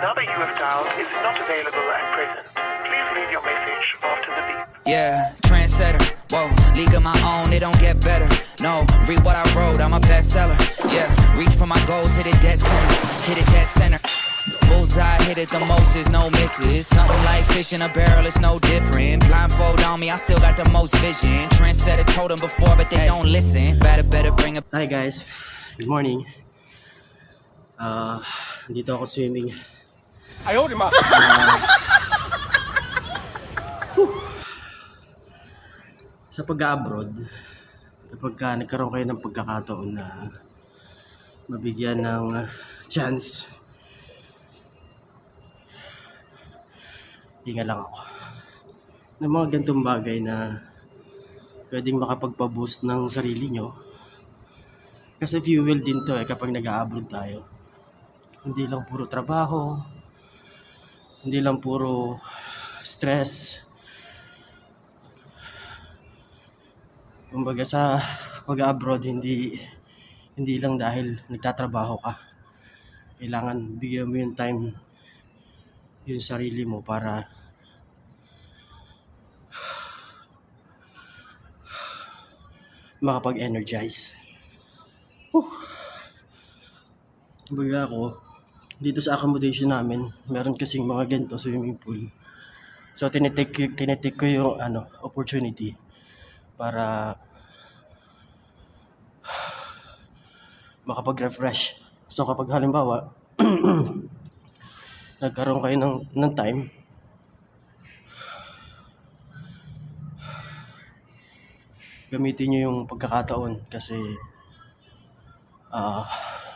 number you have dialed is not available at present. Please leave your message after the beep. Yeah, trendsetter, whoa, league of my own, it don't get better. No, read what I wrote, I'm a bestseller. Yeah, reach for my goals, hit it dead center, hit it dead center. Bullseye, hit it the most, there's no misses. Something like fish in a barrel, it's no different. Blindfold on me, I still got the most vision. Trendsetter told them before, but they don't listen. Better bring a... Hi guys, good morning. Dito ako swimming. Ayaw, di ma. Sa pag-abroad, kapag nagkaroon kayo ng pagkakataon na mabigyan ng chance, hinga lang ako ng mga ganitong bagay na pwedeng makapagpa-boost ng sarili nyo. Kasi fuel din to kapag nag-a-abroad tayo. Hindi lang puro trabaho, hindi lang puro stress. Kumbaga sa pag-abroad, hindi lang dahil nagtatrabaho ka. Kailangan bigyan mo yung time, yung sarili mo para makapag-energize. Kumbaga ako, dito sa accommodation namin, meron kasing mga ganito swimming pool. So tinitake ko yung opportunity para makapag-refresh. So kapag halimbawa nagkaroon kayo ng time, gamitin nyo yung pagkakataon kasi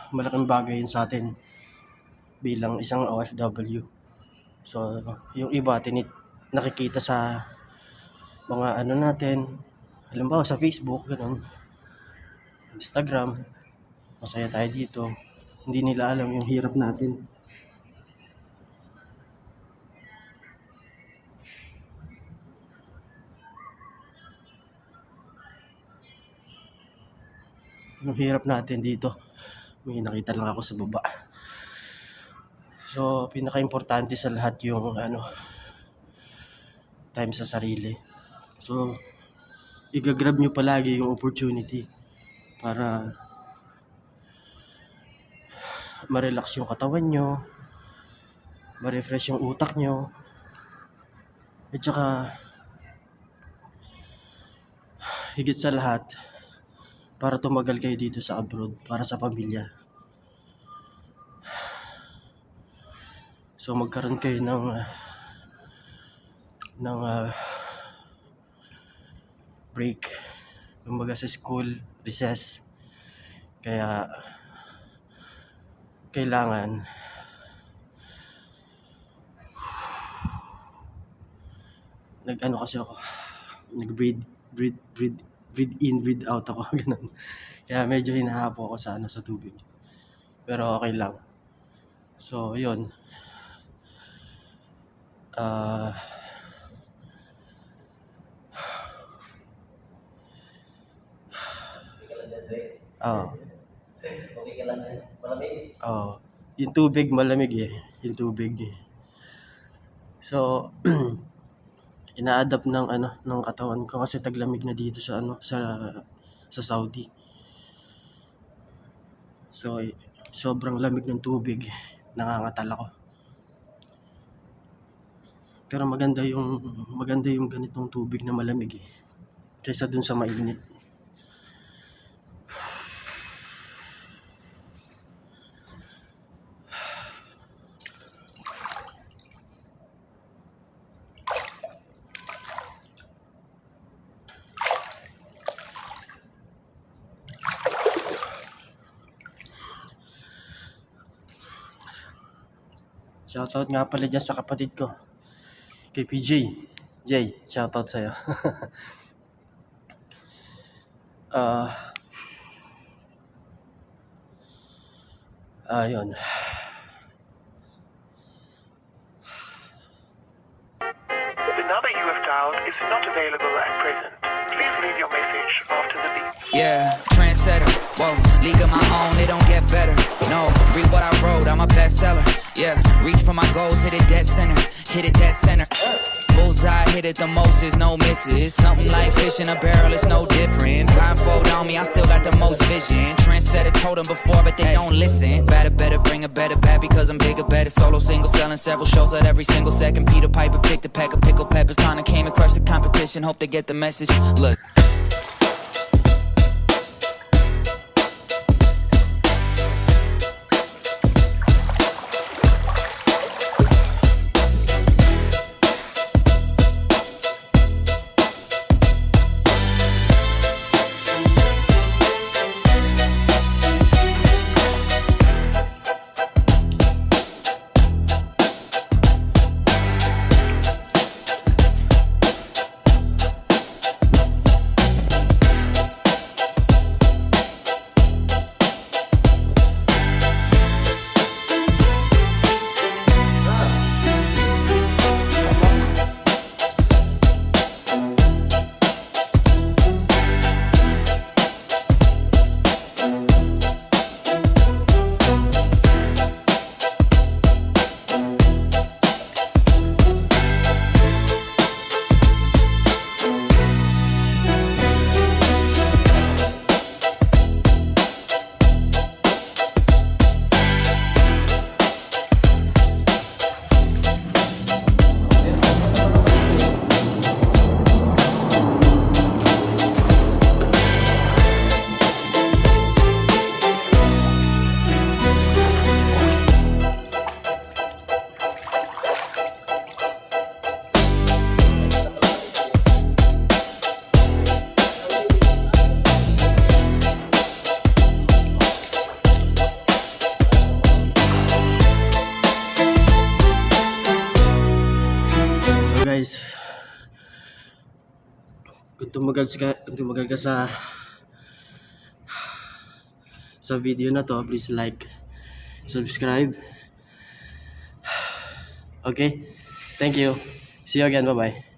malaking bagay yun sa atin bilang isang OFW. So yung iba nakikita sa mga natin, halimbawa sa Facebook, ganun, Instagram, masaya tayo dito. Hindi nila alam yung hirap natin. Yung hirap natin dito. May nakita lang ako sa baba. So, pinaka-importante sa lahat yung time sa sarili. So, i-grab nyo palagi yung opportunity para ma-relax yung katawan nyo, ma-refresh yung utak nyo, at saka higit sa lahat, para tumagal kayo dito sa abroad, para sa pamilya. So magkaroon kayo ng break, kumbaga sa school, recess. Kaya kailangan kasi ako, breathe in, breathe out ako, ganun. Kaya medyo hinahapo ako sa tubig. Pero okay lang. So, yun. Yung tubig malamig yung tubig So, ina-adapt ng katawan ko kasi taglamig na dito sa Saudi. So sobrang lamig ng tubig, nangangatal ako. Pero maganda yung ganitong tubig na malamig kaysa dun sa mainit. Shoutout nga pala dyan sa kapatid ko, kay PJ. Jay, shoutout sa'yo. Yun. The number you have dialed is not available at present. Please leave your message after the beep. Yeah, trendsetter, whoa, league of my own, it don't get better. No, read what I wrote, I'm a bestseller. Yeah, reach for my goals, hit it dead center, hit it dead center. Bullseye, hit it the most, there's no misses. Something like fish in a barrel, it's no different. Blindfold on me, I still got the most vision. Trendsetter told them before, but they don't listen. Better, bring a better bad because I'm bigger, better. Solo, single, selling several shows at every single second. Peter Piper picked a pack of pickled peppers. Time came and crushed the competition, hope they get the message. Look. Guys, kung tumagal ka sa video na to, please like, subscribe. Okay, thank you, see you again, bye bye.